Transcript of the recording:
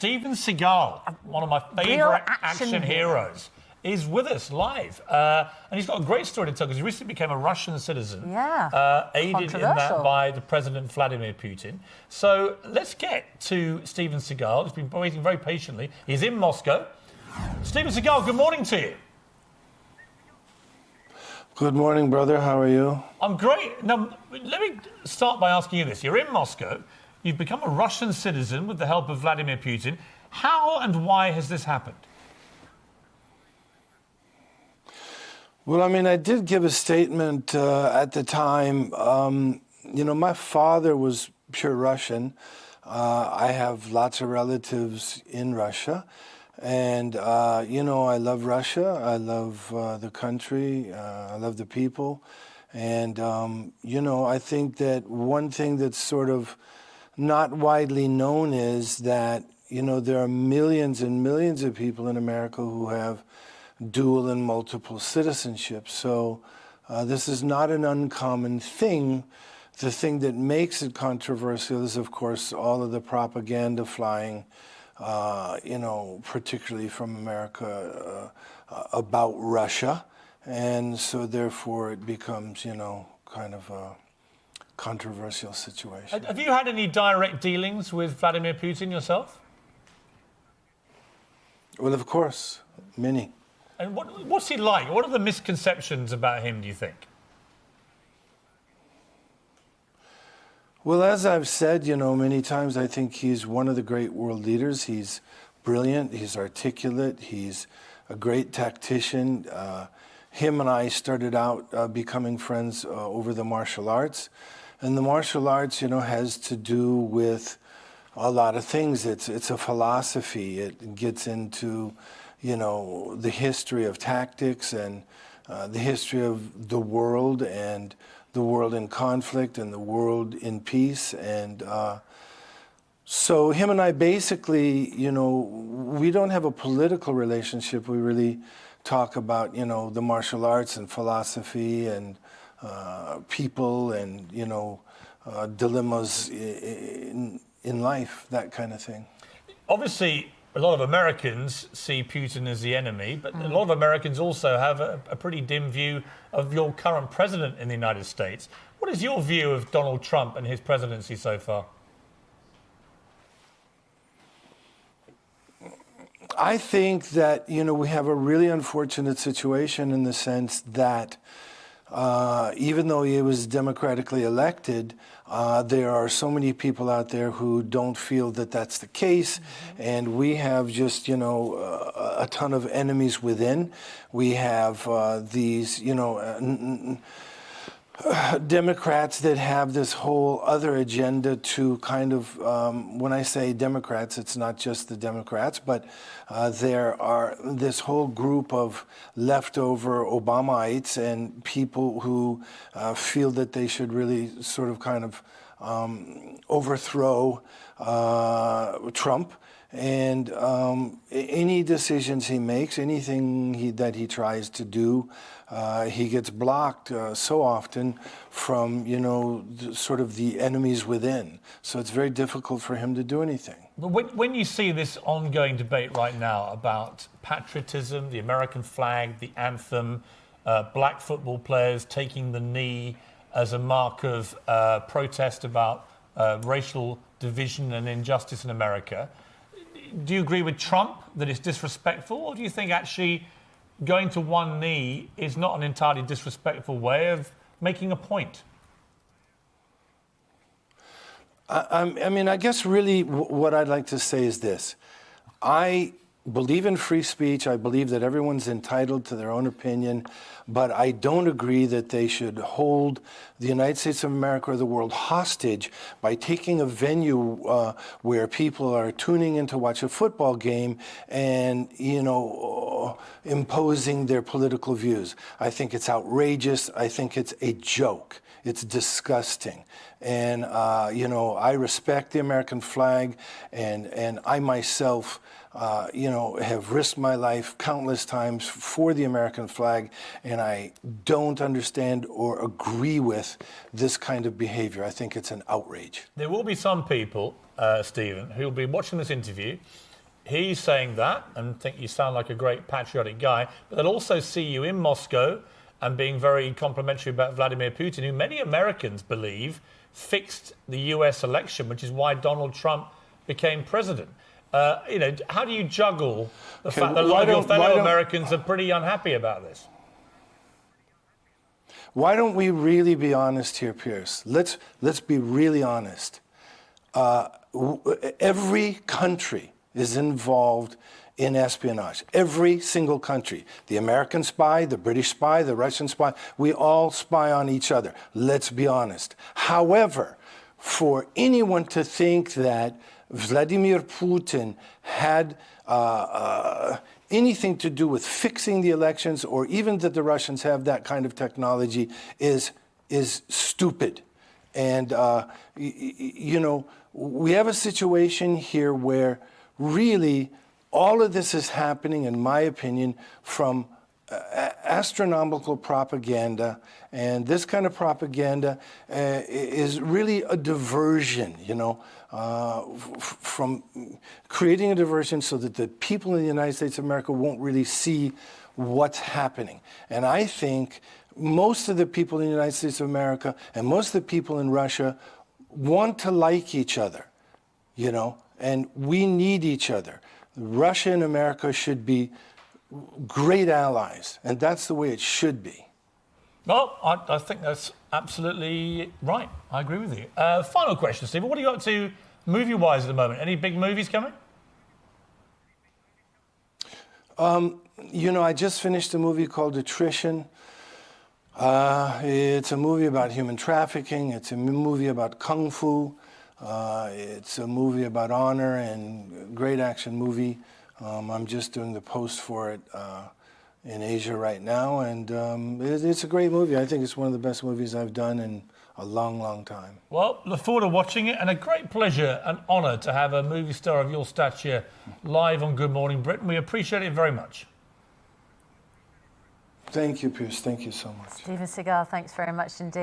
Steven Seagal, one of my favourite action heroes, is with us live. And he's got a great story to tell because he recently became a Russian citizen. Yeah. Aided in that by the President Vladimir Putin. So let's get to Steven Seagal. He's been waiting very patiently. He's in Moscow. Steven Seagal, good morning to you. Good morning, brother. How are you? I'm great. Now, let me start by asking you this. You're in Moscow. You've become a Russian citizen with the help of Vladimir Putin. How and why has this happened? Well, I mean, I did give a statement at the time. My father was pure Russian. I have lots of relatives in Russia. And, I love Russia. I love the country. I love the people. And, I think that one thing that's sort of not widely known is that, there are millions and millions of people in America who have dual and multiple citizenship. So this is not an uncommon thing. The thing that makes it controversial is, of course, all of the propaganda flying particularly from America, about Russia. And so therefore it becomes, kind of a controversial situation. Have you had any direct dealings with Vladimir Putin yourself? Well, of course, many. And what's he like? What are the misconceptions about him, do you think? Well, as I've said, many times, I think he's one of the great world leaders. He's brilliant, he's articulate, he's a great tactician. Him and I started out becoming friends over the martial arts. And the martial arts, has to do with a lot of things. It's a philosophy. It gets into, the history of tactics and the history of the world and the world in conflict and the world in peace. And so him and I basically, we don't have a political relationship. We really talk about, the martial arts and philosophy and people and, dilemmas in life, that kind of thing. Obviously, a lot of Americans see Putin as the enemy, but a lot of Americans also have a pretty dim view of your current president in the United States. What is your view of Donald Trump and his presidency so far? I think that, we have a really unfortunate situation in the sense that even though he was democratically elected, there are so many people out there who don't feel that that's the case. And we have just, a ton of enemies within. We have these, Democrats that have this whole other agenda to kind of, when I say Democrats, it's not just the Democrats, but there are this whole group of leftover Obamaites and people who feel that they should really sort of kind of overthrow Trump. And any decisions he makes, anything that he tries to do, he gets blocked so often from, sort of the enemies within. So it's very difficult for him to do anything. But when you see this ongoing debate right now about patriotism, the American flag, the anthem, black football players taking the knee as a mark of protest about racial division and injustice in America, do you agree with Trump that it's disrespectful, or do you think actually going to one knee is not an entirely disrespectful way of making a point? I guess really what I'd like to say is this. I believe in free speech. I believe that everyone's entitled to their own opinion, but I don't agree that they should hold the United States of America or the world hostage by taking a venue where people are tuning in to watch a football game and, imposing their political views. I think it's outrageous. I think it's a joke. It's disgusting. And, I respect the American flag, and I myself have risked my life countless times for the American flag, and I don't understand or agree with this kind of behavior. I think it's an outrage. There will be some people, Stephen, who will be watching this interview he's saying that and think you sound like a great patriotic guy, but they'll also see you in Moscow and being very complimentary about Vladimir Putin, who many Americans believe fixed the US election, which is why Donald Trump became president. How do you juggle the fact that a lot of your fellow Americans are pretty unhappy about this? Why don't we really be honest here, Piers? Let's be really honest. Every country is involved in espionage. Every single country. The American spy, the British spy, the Russian spy, we all spy on each other. Let's be honest. However, for anyone to think that Vladimir Putin had anything to do with fixing the elections, or even that the Russians have that kind of technology, is stupid. And, we have a situation here where really all of this is happening, in my opinion, from astronomical propaganda. And this kind of propaganda is really a diversion, from creating a diversion so that the people in the United States of America won't really see what's happening. And I think most of the people in the United States of America and most of the people in Russia want to like each other, and we need each other. Russia and America should be great allies, and that's the way it should be. Well, I think that's absolutely right. I agree with you. Final question, Stephen. What are you up to movie-wise at the moment? Any big movies coming? I just finished a movie called Attrition. It's a movie about human trafficking. It's a movie about kung fu. It's a movie about honor, and great action movie. I'm just doing the post for it in Asia right now, and it's a great movie. I think it's one of the best movies I've done in a long, long time. Well, look forward to watching it, and a great pleasure and honour to have a movie star of your stature live on Good Morning Britain. We appreciate it very much. Thank you, Piers. Thank you so much. Steven Seagal, thanks very much indeed.